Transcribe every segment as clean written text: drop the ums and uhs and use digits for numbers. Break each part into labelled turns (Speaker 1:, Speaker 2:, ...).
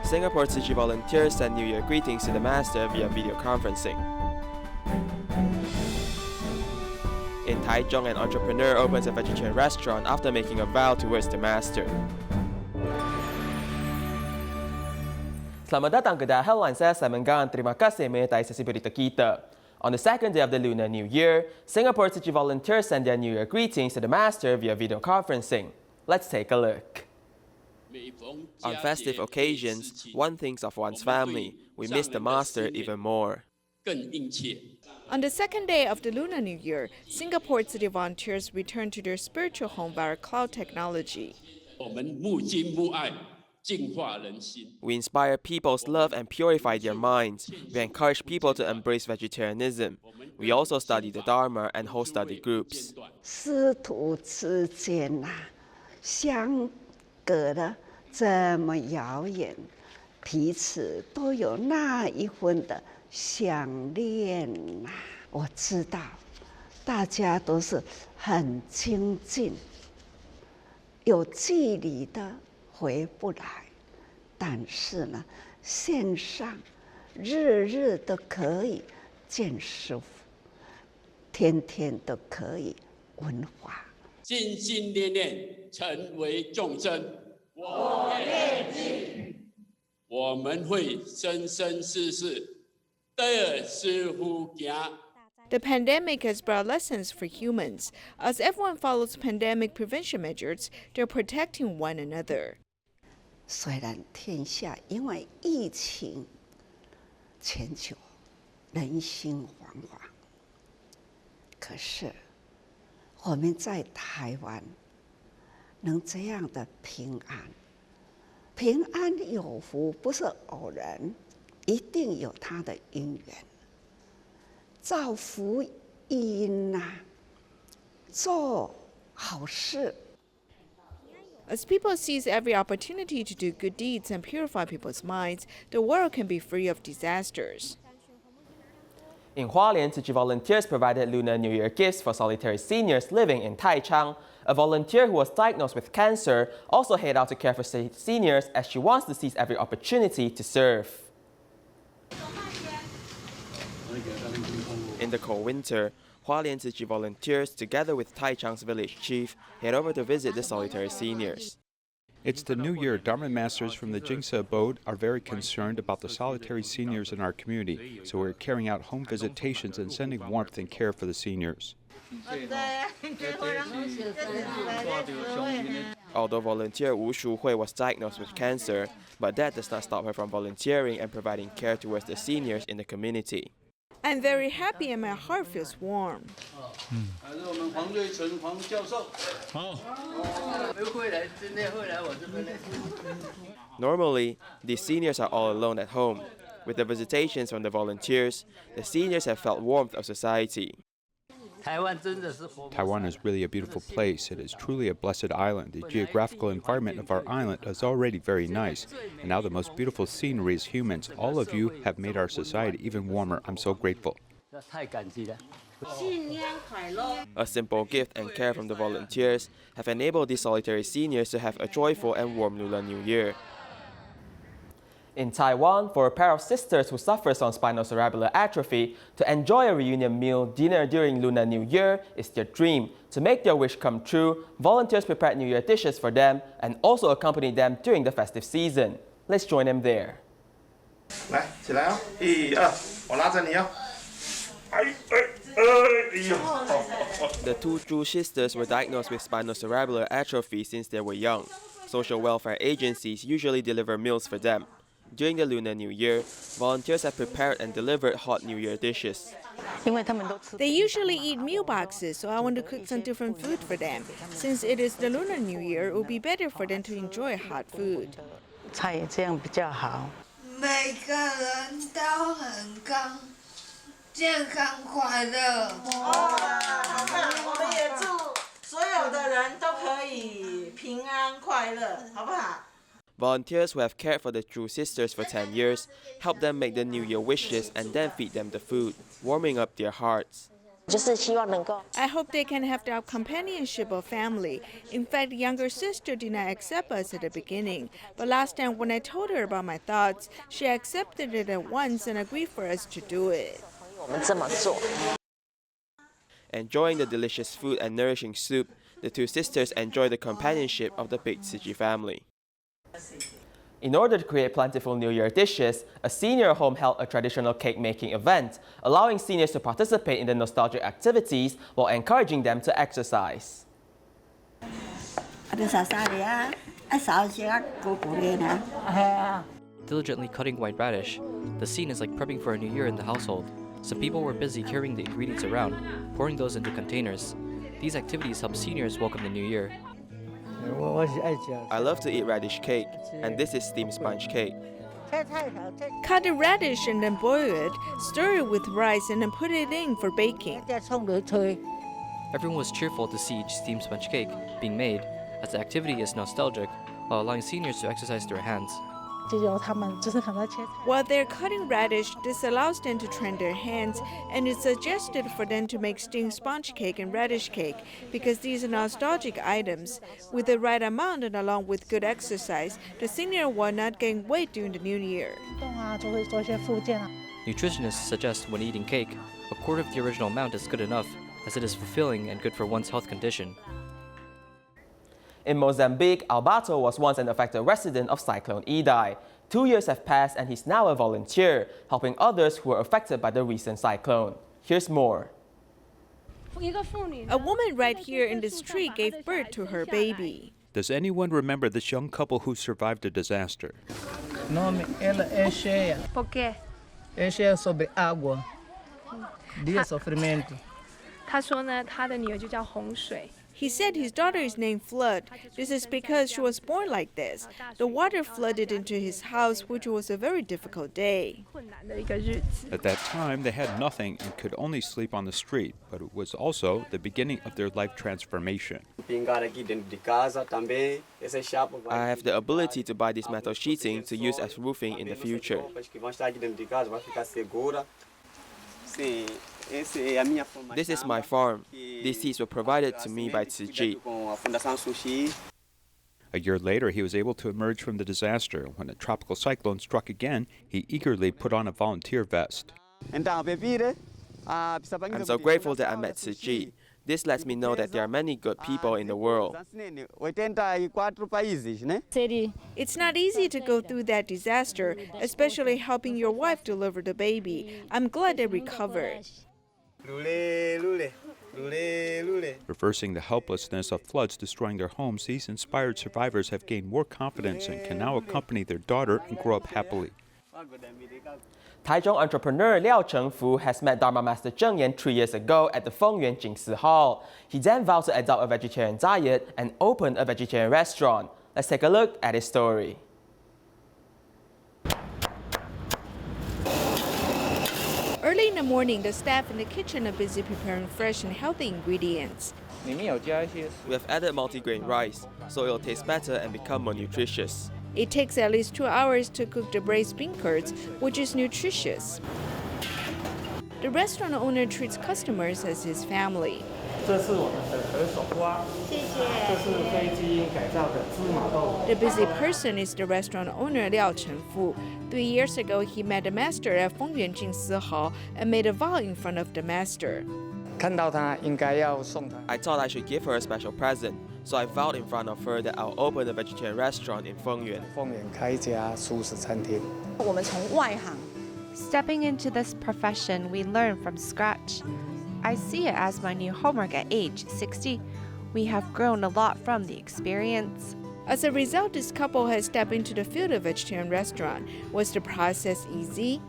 Speaker 1: Singapore Tzu Chi volunteers send New Year greetings to the Master via video conferencing. In Taichung, an entrepreneur opens a vegetarian restaurant after making a vow towards the Master. Selamat datang ke DaAi Headlines, saya Simon Gan. Terima kasih menyertai sesi berita kita. On the second day of the Lunar New Year, Singapore Tzu Chi volunteers send their New Year greetings to the Master via video conferencing. Let's take a look. On festive occasions, one thinks of one's family. We miss the Master even more.
Speaker 2: On the second day of the Lunar New Year, Singapore City volunteers return to their spiritual home via cloud technology.
Speaker 1: We inspire people's love and purify their minds. We encourage people to embrace vegetarianism. We also study the Dharma and hold study groups.
Speaker 3: 师徒之间相隔得这么遥远，彼此都有那一份的想念我知道，大家都是很亲近，有距离的回不来，但是呢，线上日日都可以见师父，天天都可以闻法。
Speaker 4: 心心念念成为众生，我念记，我们会生生世世得师父行。
Speaker 2: The pandemic has brought lessons for humans. As everyone follows pandemic prevention measures, they're protecting one another.
Speaker 3: 虽然天下因为疫情，全球人心惶惶，可是我们在台湾能这样的平安，平安有福不是偶然，一定有它的因缘。造福因做好事。
Speaker 2: As people seize every opportunity to do good deeds and purify people's minds, the world can be free of disasters.
Speaker 1: In Hualien, Tzu Chi volunteers provided Lunar New Year gifts for solitary seniors living in Taichang. A volunteer who was diagnosed with cancer also headed out to care for seniors as she wants to seize every opportunity to serve. In the cold winter, Hualien Tzu Chi volunteers, together with Taichang's village chief, head over to visit the solitary seniors.
Speaker 5: It's the New Year. Dharma masters from the Jingsa abode are very concerned about the solitary seniors in our community, so we're carrying out home visitations and sending warmth and care for the seniors.
Speaker 1: Although volunteer Wu Shuhui was diagnosed with cancer, but that does not stop her from volunteering and providing care towards the seniors in the community.
Speaker 2: I'm very happy and my heart feels warm.
Speaker 1: Normally, these seniors are all alone at home. With the visitations from the volunteers, the seniors have felt warmth of society.
Speaker 5: Taiwan is really a beautiful place. It is truly a blessed island. The geographical environment of our island is already very nice. And now the most beautiful scenery is humans. All of you have made our society even warmer. I'm so grateful.
Speaker 1: A simple gift and care from the volunteers have enabled these solitary seniors to have a joyful and warm Lunar New Year. In Taiwan, for a pair of sisters who suffers from spinocerebellar atrophy, to enjoy a reunion meal dinner during Lunar New Year is their dream. To make their wish come true, volunteers prepared New Year dishes for them and also accompanied them during the festive season. Let's join them there.
Speaker 6: 来，起来哦！1、2，我拉着你哦。
Speaker 1: The two Zhu sisters were diagnosed with spinocerebellar atrophy since they were young. Social welfare agencies usually deliver meals for them. During the Lunar New Year, volunteers have prepared and delivered hot New Year dishes.
Speaker 2: They usually eat meal boxes, so I want to cook some different food for them. Since it is the Lunar New Year, it will be better for them to enjoy hot food.
Speaker 3: 菜也这样比较好。
Speaker 7: 每个人都很健康快乐。
Speaker 8: 我们也祝所有的人都可以平安快乐，好不好？
Speaker 1: Volunteers who have cared for the Zhu sisters for 10 years help them make the New Year wishes and then feed them the food, warming up their hearts.
Speaker 2: I hope they can have the companionship of family. In fact, younger sister did not accept us at the beginning, but last time when I told her about my thoughts, she accepted it at once and agreed for us to do it.
Speaker 1: Enjoying the delicious food and nourishing soup, the two sisters enjoy the companionship of the big Tzu Chi family. In order to create plentiful New Year dishes, a senior home held a traditional cake-making event, allowing seniors to participate in the nostalgic activities while encouraging them to exercise.
Speaker 9: Diligently cutting white radish, the scene is like prepping for a new year in the household. Some people were busy carrying the ingredients around, pouring those into containers. These activities help seniors welcome the new year.
Speaker 1: I love to eat radish cake, and this is steamed sponge cake.
Speaker 2: Cut the radish and then boil it, stir it with rice and then put it in for baking.
Speaker 9: Everyone was cheerful to see each steamed sponge cake being made, as the activity is nostalgic, while allowing seniors to exercise their hands.
Speaker 2: While they're cutting radish, this allows them to train their hands, and it's suggested for them to make steamed sponge cake and radish cake because these are nostalgic items. With the right amount and along with good exercise, the senior will not gain weight during the new year.
Speaker 9: Nutritionists suggest when eating cake, a quarter of the original amount is good enough, as it is fulfilling and good for one's health condition.
Speaker 1: In Mozambique, Alberto was once an affected resident of Cyclone Idai. 2 years have passed and he's now a volunteer, helping others who were affected by the recent cyclone. Here's more.
Speaker 2: A woman right here in the street gave birth to her baby.
Speaker 5: Does anyone remember this young couple who survived a disaster?
Speaker 10: ¿Por qué?
Speaker 11: Ella es sobre agua. Día sufrimiento.
Speaker 10: 他说呢，他的女儿就叫洪水。
Speaker 2: He said his daughter is named Flood. This is because she was born like this. The water flooded into his house, which was a very difficult day.
Speaker 5: At that time, they had nothing and could only sleep on the street, but it was also the beginning of their life transformation.
Speaker 1: I have the ability to buy this metal sheeting to use as roofing in the future. This is my farm. These seeds were provided to me by Tzu Chi.
Speaker 5: A year later, he was able to emerge from the disaster. When a tropical cyclone struck again, he eagerly put on a volunteer vest.
Speaker 1: I'm so grateful that I met Tzu Chi. This lets me know that there are many good people in the world.
Speaker 2: It's not easy to go through that disaster, especially helping your wife deliver the baby. I'm glad they recovered.
Speaker 5: Reversing the helplessness of floods destroying their homes, these inspired survivors have gained more confidence and can now accompany their daughter and grow up happily.
Speaker 1: Taichung entrepreneur Liao Chengfu has met Dharma Master Zheng Yan 3 years ago at the Fengyuan Jingsi Hall. He then vowed to adopt a vegetarian diet and open a vegetarian restaurant. Let's take a look at his story.
Speaker 2: Early in the morning, the staff in the kitchen are busy preparing fresh and healthy ingredients.
Speaker 1: We have added multigrain rice, so it'll taste better and become more nutritious.
Speaker 2: It takes at least 2 hours to cook the braised bean curds, which is nutritious. The restaurant owner treats customers as his family. The busy person is the restaurant owner Liao Chengfu. 3 years ago, he met the master at Fengyuan Jingsi Hall and made a vow in front of the master.
Speaker 1: I thought I should give her a special present, so I vowed in front of her that I'll open a vegetarian restaurant in Fengyuan.
Speaker 12: Stepping into this profession, we learn from scratch. I see it as my new homework at age 60. We have grown a lot from the experience.
Speaker 2: As a result, this couple has stepped into the field of vegetarian restaurant. Was the process easy?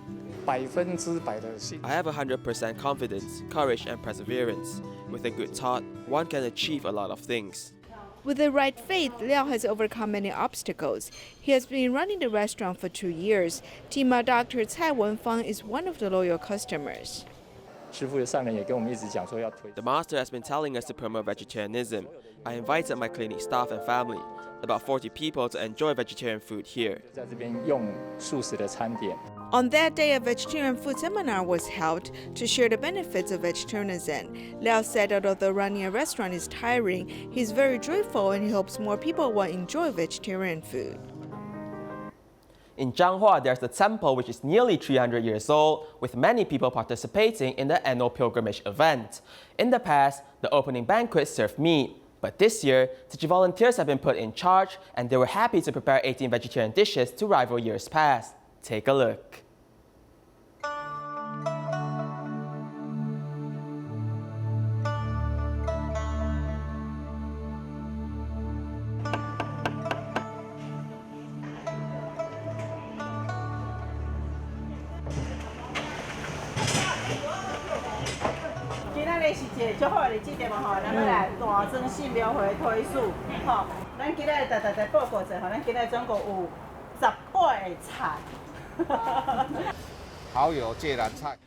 Speaker 1: I have 100% confidence, courage, and perseverance. With a good thought, one can achieve a lot of things.
Speaker 2: With the right faith, Liao has overcome many obstacles. He has been running the restaurant for 2 years. Terima Dr. Cai Wenfang is one of the loyal customers.
Speaker 1: The master has been telling us to promote vegetarianism. I invited my clinic staff and family, about 40 people, to enjoy vegetarian food here.
Speaker 2: On that day, a vegetarian food seminar was held to share the benefits of vegetarianism. Liao said although the running a restaurant is tiring, he's very joyful and he hopes more people will enjoy vegetarian food.
Speaker 1: In ZHUA, there's a temple which is nearly 300 years old, with many people participating in the annual pilgrimage event. In the past, the opening banquet served meat. But this year, Tzu Chi volunteers have been put in charge, and they were happy to prepare 18 vegetarian dishes to rival years past. Take a look.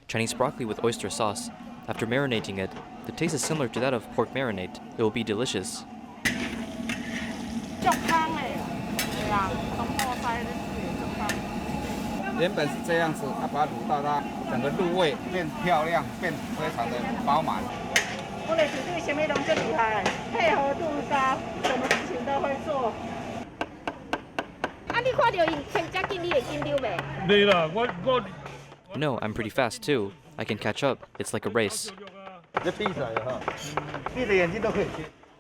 Speaker 9: Chinese broccoli with oyster sauce. After marinating it, the taste is similar to that of pork marinade. It will be delicious. No, I'm pretty fast too. I can catch up. It's like a race.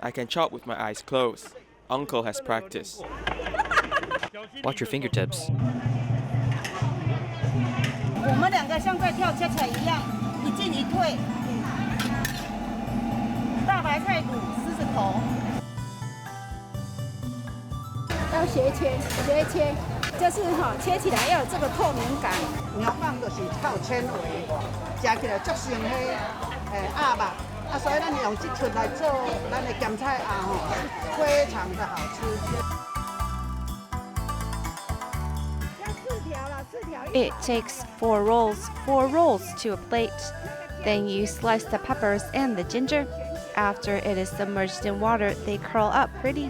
Speaker 1: I can chop with my eyes closed. Uncle has practiced.
Speaker 9: Watch your fingertips.
Speaker 12: It takes 4 rolls to a plate. Then you slice the peppers and the ginger. After it is submerged in water, they curl up pretty.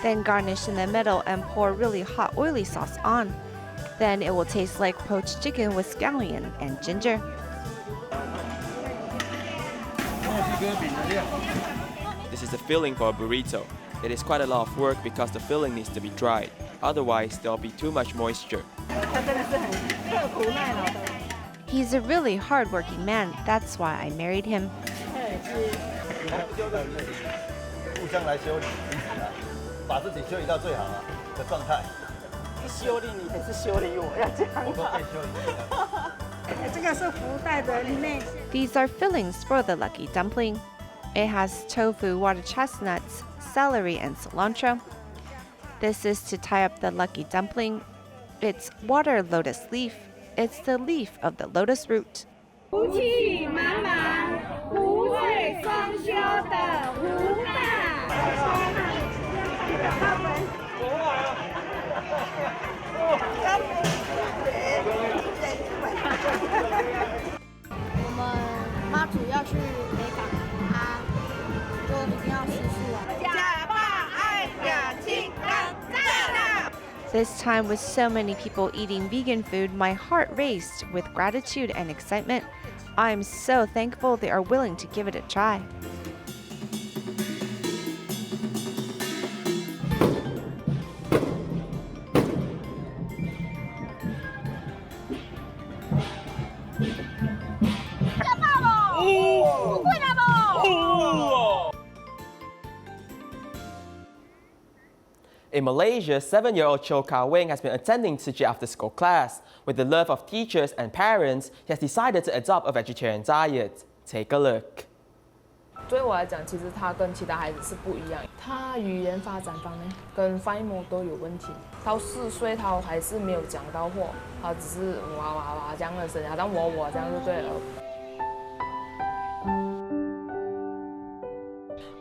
Speaker 12: Then garnish in the middle and pour really hot oily sauce on. Then it will taste like poached chicken with scallion and ginger.
Speaker 1: This is the filling for a burrito. It is quite a lot of work because the filling needs to be dried. Otherwise, there'll be too much moisture.
Speaker 12: He's a really hard-working man. That's why I married him. These are fillings for the lucky dumpling. It has tofu, water chestnuts, celery, and cilantro. This is to tie up the lucky dumpling. It's water lotus leaf. It's the leaf of the lotus root. This time, with so many people eating vegan food, my heart raced with gratitude and excitement. I'm so thankful they are willing to give it a try.
Speaker 1: In Malaysia, 7-year-old Cho Ka-Wing has been attending Tzu Chi after-school class. With the love of teachers and parents, he has decided to adopt a vegetarian diet. Take a look.
Speaker 13: 对我来讲，其实他跟其他孩子是不一样。他语言发展方面跟发音都有问题。到4岁，他还是没有讲到话，他只是哇哇哇这样的声音，好像我这样就对了。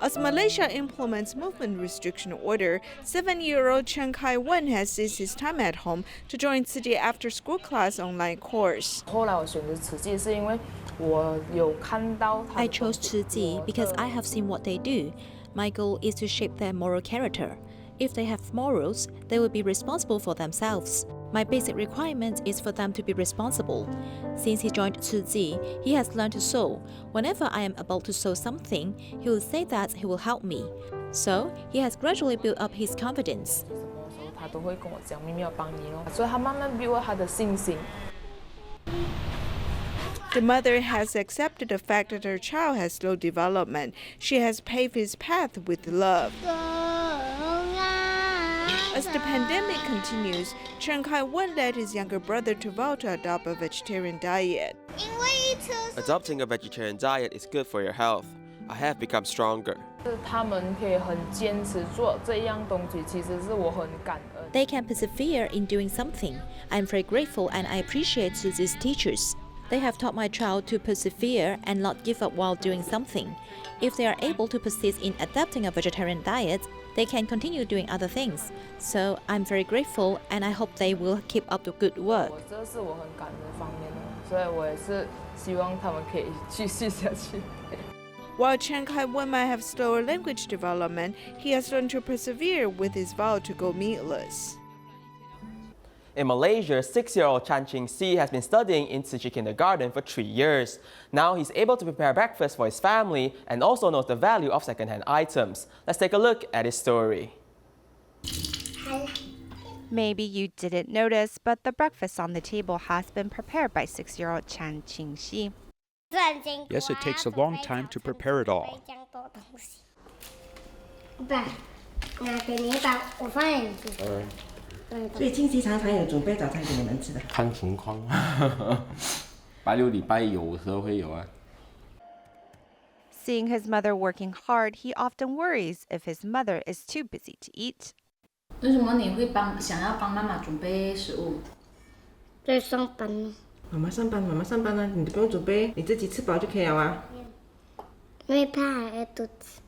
Speaker 2: As Malaysia implements movement restriction order, 7-year-old Chen Kai-wen has seized his time at home to join Tzu Chi after-school class online course.
Speaker 13: 后来我选择慈济是因为我有看到。
Speaker 14: I chose Tzu Chi because I have seen what they do. My goal is to shape their moral character. If they have morals, they will be responsible for themselves. My basic requirement is for them to be responsible. Since he joined Tzu Chi, he has learned to sew. Whenever I am about to sew something, he will say that he will help me. So, he has gradually built up his confidence.
Speaker 13: 他都会跟我讲咪咪要帮你咯，所以他慢慢 build 他的信心。
Speaker 2: The mother has accepted the fact that her child has slow development. She has paved his path with love. As the pandemic continues, Chen Kai-wen led his younger brother to vow to adopt a vegetarian diet.
Speaker 1: Adopting a vegetarian diet is good for your health. I have become stronger.
Speaker 13: 他们可以很坚持做这样东西，其实是我很感恩。
Speaker 14: They can persevere in doing something. I'm very grateful and I appreciate Tzu Chi's teachers. They have taught my child to persevere and not give up while doing something. If they are able to persist in adapting a vegetarian diet, they can continue doing other things. So I'm very grateful and I hope they will keep up the good work.
Speaker 13: 这是我很感恩的方面的，所以我也是希望他们可以继续下去。
Speaker 2: While Chen Kai-wen might have slower language development, he has learned to persevere with his vow to go meatless.
Speaker 1: In Malaysia, 6-year-old Taichung has been studying in Tzu Chi kindergarten for 3 years. Now he's able to prepare breakfast for his family and also knows the value of second-hand items. Let's take a look at his story.
Speaker 12: Maybe you didn't notice, but the breakfast on the table has been prepared by 6-year-old Taichung.
Speaker 5: Yes, it takes a long time to prepare it all.
Speaker 12: Seeing his mother working hard, he often worries if his mother is too busy to eat.
Speaker 15: 为什么你会想要帮妈妈准备食物？
Speaker 16: 在上班。妈妈上班啊，你不用准备，你自己吃饱就可以了啊。因为怕饿肚子。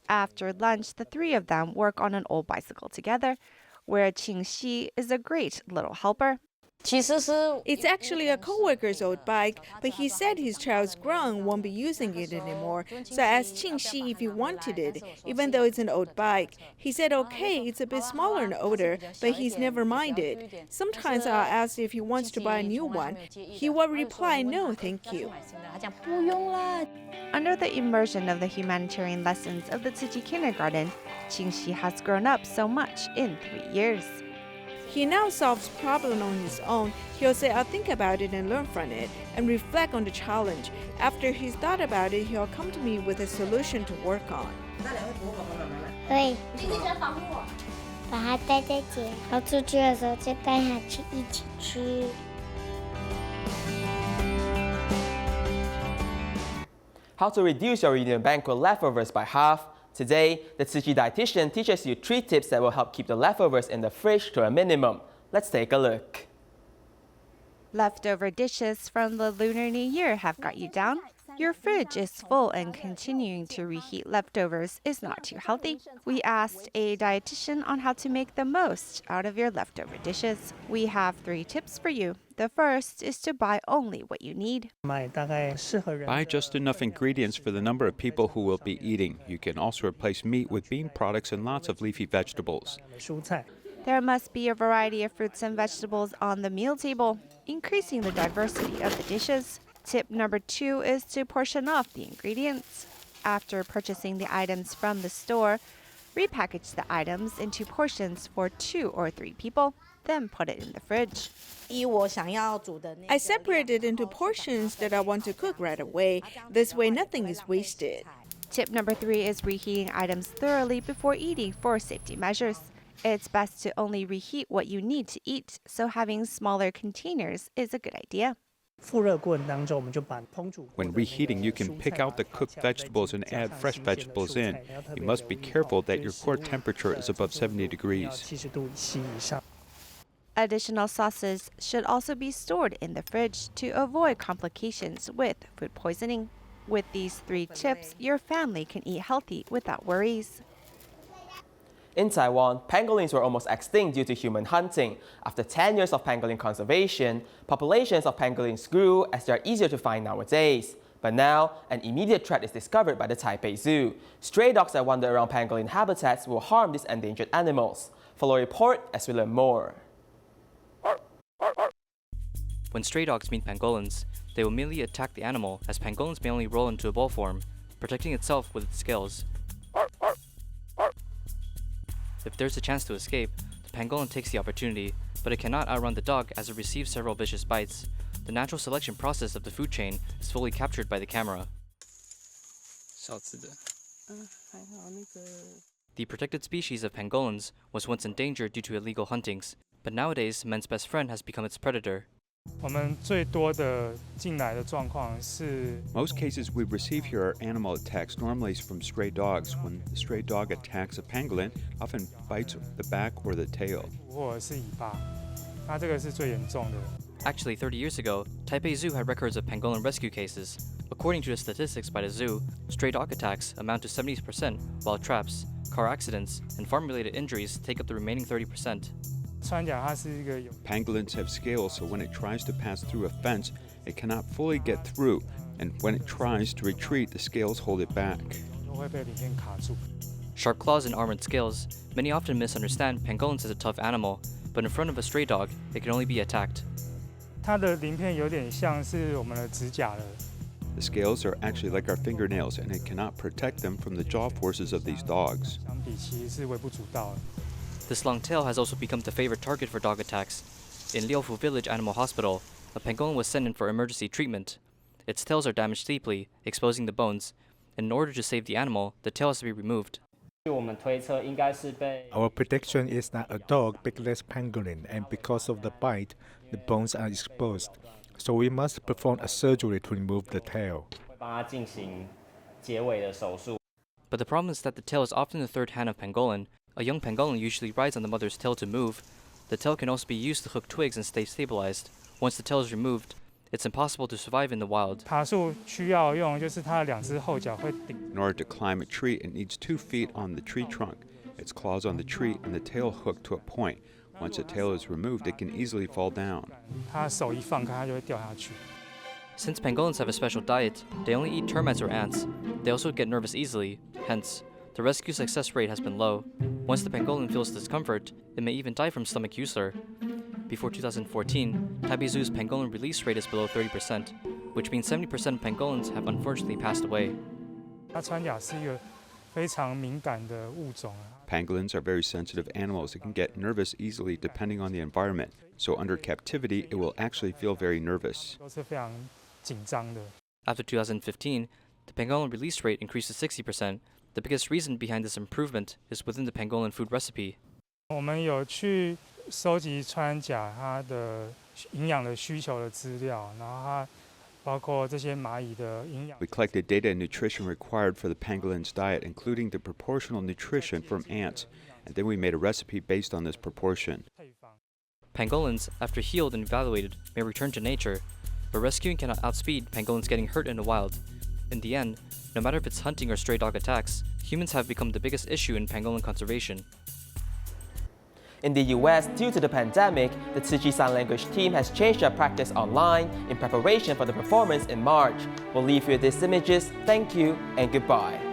Speaker 12: After lunch, the three of them work on an old bicycle together, where Qingxi is a great little helper.
Speaker 2: It's actually a co-worker's old bike, but he said his child's grown and won't be using it anymore. So I asked Qingxi if he wanted it, even though it's an old bike. He said okay, it's a bit smaller and older, but he's never minded. Sometimes I'll ask if he wants to buy a new one. He will reply, no, thank you.
Speaker 12: Under the immersion of the humanitarian lessons of the Tzu Chi kindergarten, Qingxi has grown up so much in 3 years.
Speaker 2: He now solves problems on his own. He'll say, I'll think about it and learn from it, and reflect on the challenge. After he's thought about it, he'll come to me with a solution to work on.
Speaker 16: 对。把它带在家，然后出去的时候就带它去一起去。
Speaker 1: How to reduce your reunion banquet leftovers by half. Today, the Tzu Chi dietitian teaches you 3 tips that will help keep the leftovers in the fridge to a minimum. Let's take a look.
Speaker 12: Leftover dishes from the Lunar New Year have got you down? Your fridge is full and continuing to reheat leftovers is not too healthy. We asked a dietitian on how to make the most out of your leftover dishes. We have 3 tips for you. The first is to buy only what you need.
Speaker 5: Buy just enough ingredients for the number of people who will be eating. You can also replace meat with bean products and lots of leafy vegetables.
Speaker 12: There must be a variety of fruits and vegetables on the meal table, increasing the diversity of the dishes. Tip number 2 is to portion off the ingredients. After purchasing the items from the store, repackage the items into portions for 2 or 3 people, then put it in the fridge.
Speaker 2: I separate it into portions that I want to cook right away. This way, nothing is wasted.
Speaker 12: Tip number 3 is reheating items thoroughly before eating for safety measures. It's best to only reheat what you need to eat, so having smaller containers is a good idea.
Speaker 5: When reheating, you can pick out the cooked vegetables and add fresh vegetables in. You must be careful that your core temperature is above 70 degrees.
Speaker 12: Additional sauces should also be stored in the fridge to avoid complications with food poisoning. With these 3 tips, your family can eat healthy without worries.
Speaker 1: In Taiwan, pangolins were almost extinct due to human hunting. After 10 years of pangolin conservation, populations of pangolins grew as they are easier to find nowadays. But now, an immediate threat is discovered by the Taipei Zoo. Stray dogs that wander around pangolin habitats will harm these endangered animals. Follow a report as we learn more.
Speaker 9: When stray dogs meet pangolins, they will immediately attack the animal, as pangolins may only roll into a ball form, protecting itself with its scales. If there's a chance to escape, the pangolin takes the opportunity, but it cannot outrun the dog as it receives several vicious bites. The natural selection process of the food chain is fully captured by the camera. The protected species of pangolins was once endangered due to illegal huntings, but nowadays man's best friend has become its predator.
Speaker 5: Most cases we receive here are animal attacks, normally from stray dogs. When the stray dog attacks a pangolin, often bites the back or the tail.
Speaker 9: Actually, 30 years ago, Taipei Zoo had records of pangolin rescue cases. According to the statistics by the zoo, stray dog attacks amount to 70%, while traps, car accidents, and farm-related injuries take up the remaining 30%.
Speaker 5: Pangolins have scales, so when it tries to pass through a fence, it cannot fully get through, and when it tries to retreat, the scales hold it back.
Speaker 9: Sharp claws and armored scales, many often misunderstand pangolins as a tough animal, but in front of a stray dog, it can only be attacked.
Speaker 5: The scales are actually like our fingernails, and it cannot protect them from the jaw forces of these dogs.
Speaker 9: This long tail has also become the favorite target for dog attacks. In Liufu Village Animal Hospital, a pangolin was sent in for emergency treatment. Its tails are damaged deeply, exposing the bones, and in order to save the animal, the tail has to be removed.
Speaker 17: Our prediction is that a dog bit this pangolin, and because of the bite, the bones are exposed. So we must perform a surgery to remove the tail.
Speaker 9: But the problem is that the tail is often the third hand of pangolin. A young pangolin usually rides on the mother's tail to move. The tail can also be used to hook twigs and stay stabilized. Once the tail is removed, it's impossible to survive in the wild.
Speaker 5: In order to climb a tree, it needs 2 feet on the tree trunk, its claws on the tree, and the tail hooked to a point. Once the tail is removed, it can easily fall down.
Speaker 9: Since pangolins have a special diet, they only eat termites or ants. They also get nervous easily, hence, the rescue success rate has been low. Once the pangolin feels discomfort, it may even die from stomach ulcer. Before 2014, Taipei Zoo's pangolin release rate is below 30%, which means 70% of pangolins have unfortunately passed away.
Speaker 5: Pangolins are very sensitive animals that can get nervous easily depending on the environment, so under captivity it will actually feel very nervous.
Speaker 9: After 2015, the pangolin release rate increased to 60%. The biggest reason behind this improvement is within the pangolin food recipe.
Speaker 5: We collected data and nutrition required for the pangolin's diet, including the proportional nutrition from ants, and then we made a recipe based on this proportion.
Speaker 9: Pangolins, after healed and evaluated, may return to nature, but rescuing cannot outspeed pangolins getting hurt in the wild. In the end, no matter if it's hunting or stray dog attacks, humans have become the biggest issue in pangolin conservation.
Speaker 1: In the US, due to the pandemic, the Tzu Chi Sign Language team has changed their practice online in preparation for the performance in March. We'll leave you with these images. Thank you and goodbye.